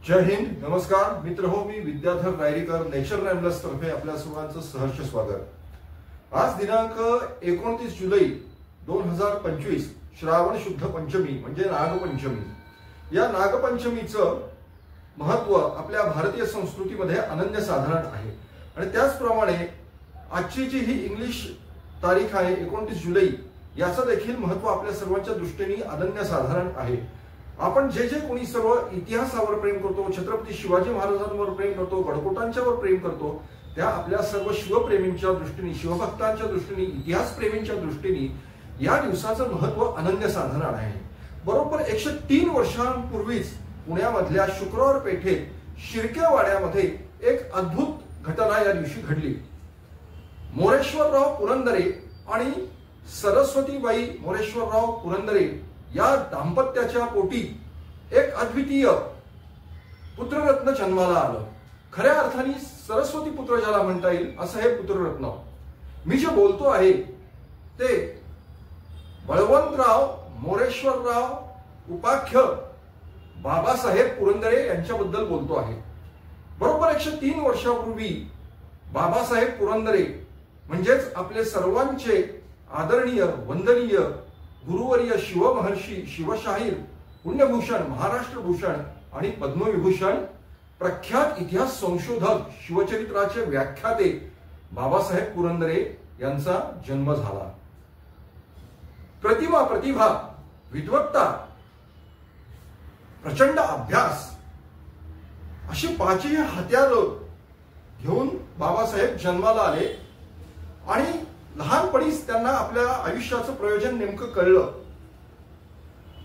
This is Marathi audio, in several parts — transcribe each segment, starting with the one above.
जय हिंद, नमस्कार मित्र हो, मी विद्याधर रायरीकर नेचर रॅमलर्स तर्फे आपल्या सर्वांचं सहर्ष स्वागत। आज दिनांक 29 जुलै 2025 श्रावण शुद्ध पंचमी म्हणजे नागपंचमी। या नागपंचमीचं महत्व आपल्या भारतीय संस्कृतीमध्ये अनन्यसाधारण आहे आणि त्याचप्रमाणे आजची जी ही इंग्लिश तारीख आहे 29 जुलै याचं देखील महत्व आपल्या सर्वांच्या दृष्टीने अनन्यसाधारण आहे। आपण जे कोणी सर्व इतिहासावर प्रेम करतो, छत्रपती शिवाजी महाराजांवर प्रेम करतो, गडकोटांच्यावर प्रेम करतो, त्या आपल्या सर्व शिवप्रेमींच्या दृष्टीने, शिवभक्तांच्या दृष्टीने, इतिहास प्रेमींच्या दृष्टीने या दिवसाचं महत्व अनन्यसाधारण आहे। बरोबर 103 वर्षांपूर्वीच पुण्यामधल्या शुक्रवार पेठेत शिर्केवाड्यामध्ये एक अद्भुत घटना या दिवशी घडली। मोरेश्वरराव पुरंदरे आणि सरस्वतीबाई मोरेश्वरराव पुरंदरे या दाम्पत्याच्या पोटी एक अद्वितीय पुत्ररत्न जन्माला आलं। खऱ्या अर्थाने सरस्वती पुत्र ज्याला म्हणता येईल असं हे पुत्ररत्न। मी जे बोलतो आहे ते बळवंतराव मोरेश्वरराव उपाख्य बाबासाहेब पुरंदरे यांच्याबद्दल बोलतो आहे। बरोबर 103 वर्षापूर्वी बाबासाहेब पुरंदरे म्हणजेच आपले सर्वांचे आदरणीय वंदनीय गुरुवर्य शिवमहर्षी, शिवशाहीर, पुण्यभूषण, महाराष्ट्रभूषण आणि पद्मविभूषण, प्रख्यात इतिहास संशोधक, शिवचरित्राचे व्याख्याते बाबासाहेब पुरंदरे यांचा जन्म झाला। प्रतिभा, विद्वत्ता, प्रचंड अभ्यास अशी पाचही हत्यारं घेऊन बाबासाहेब जन्माला आले आणि लहानपणीच त्यांना आपल्या आयुष्याचं प्रयोजन नेमकं कळलं।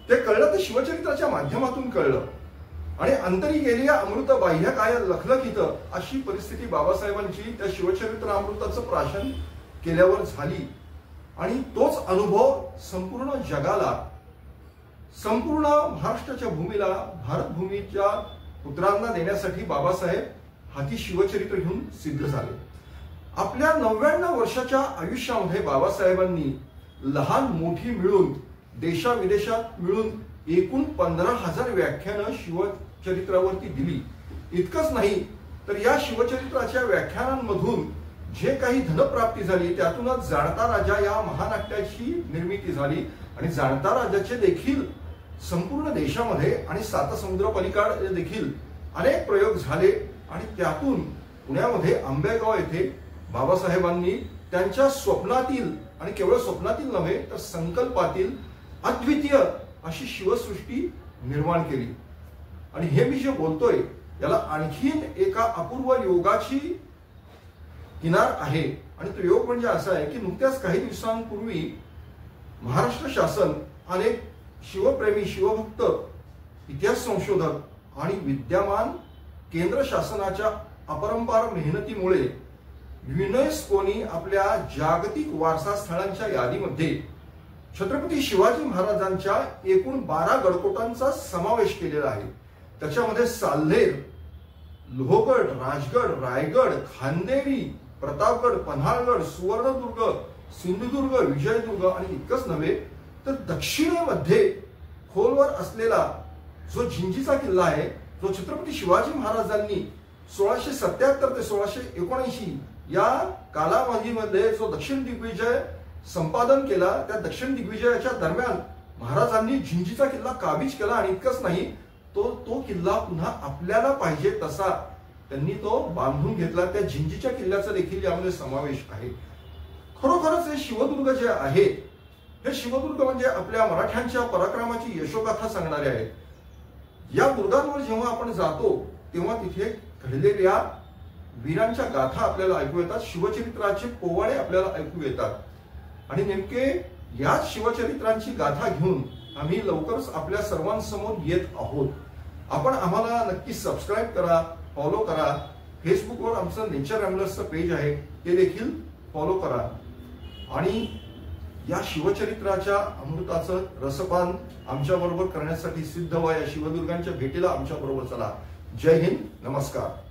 ते कळलं तर शिवचरित्राच्या माध्यमातून कळलं आणि अंतरी गेलेल्या अमृत बाह्य काय लखलखित अशी परिस्थिती बाबासाहेबांची त्या शिवचरित्र अमृताचं प्राशन केल्यावर झाली आणि तोच अनुभव संपूर्ण जगाला, संपूर्ण महाराष्ट्राच्या भूमीला, भारत भूमीच्या पुत्रांना देण्यासाठी बाबासाहेब हाती शिवचरित्र घेऊन सिद्ध झाले। आपल्या 99 वर्षाच्या आयुष्यामध्ये बाबासाहेबांनी लहान मोठी मिळून, देशाविदेशात मिळून एकूण 15,000 व्याख्यानं शिवचरित्रावरती दिली। इतकंच नाही तर या शिवचरित्राच्या व्याख्यानांमधून जे काही धनप्राप्ती झाली त्यातूनच जाणता राजा या महानाट्याची निर्मिती झाली आणि जाणता राजाचे देखील संपूर्ण देशामध्ये आणि सात समुद्र पलीकडे देखील अनेक प्रयोग झाले आणि त्यातून पुण्यामध्ये आंबेगाव येथे बाबासाहेबांनी त्यांच्या स्वप्नातील आणि केवळ स्वप्नातील नव्हे तर संकल्पातील अद्वितीय अशी शिवसृष्टी निर्माण केली। आणि हे मी जे बोलतोय याला आणखीन एका अपूर्व योगाची किनार आहे आणि तो योग म्हणजे असा आहे की नुकत्याच काही दिवसांपूर्वी महाराष्ट्र शासन अनेक शिवप्रेमी, शिवभक्त, इतिहास संशोधक आणि विद्यमान केंद्र शासनाच्या अपरंपार मेहनतीमुळे युनेस्कोनी आपल्या जागतिक वारसा स्थळांच्या यादीमध्ये छत्रपती शिवाजी महाराजांच्या एकूण 12 गडकोटांचा समावेश केलेला आहे। त्याच्यामध्ये साल्हेर, लोहगड, राजगड, रायगड, खांदेरी, प्रतापगड, पन्हाळगड, सुवर्णदुर्ग, सिंधुदुर्ग, विजयदुर्ग आणि इतकंच नव्हे तर दक्षिणेमध्ये खोलवर असलेला जो जिंजीचा किल्ला आहे, जो छत्रपती शिवाजी महाराजांनी 1677 ते 1679 या कालावधीमध्ये जो दक्षिण दिग्विजय संपादन केला, त्या दक्षिण दिग्विजयाच्या दरम्यान महाराजांनी जिंजीचा किल्ला काबीज केला आणि इतकंच नाही तो किल्ला पुन्हा आपल्याला पाहिजे तसा त्यांनी तो बांधून घेतला। त्या जिंजीच्या किल्ल्याचा देखील यामध्ये समावेश आहे। खरोखरच हे शिवदुर्ग जे आहे, हे शिवदुर्ग म्हणजे आपल्या मराठ्यांच्या पराक्रमाची यशोगाथा सांगणारे आहेत। या दुर्गांवर जेव्हा आपण जातो तेव्हा तिथे घडलेल्या वीरांच्या गाथा आपल्याला ऐकू येतात, शिवचरित्राचे पोवाडे आपल्याला ऐकू येतात आणि नेमके याच शिवचरित्रांची गाथा घेऊन आम्ही लवकरच आपल्या सर्वांसमोर येत आहोत। आपण आम्हाला नक्की सबस्क्राईब करा, फॉलो करा। फेसबुकवर आमचं नेचर रॅमलर्सचं पेज आहे, ते देखील फॉलो करा आणि या शिवचरित्राच्या अमृताचं रसपान आमच्या बरोबर करण्यासाठी सिद्ध व्हा। या शिवदुर्गांच्या भेटीला आमच्या बरोबर चला। जय हिंद, नमस्कार।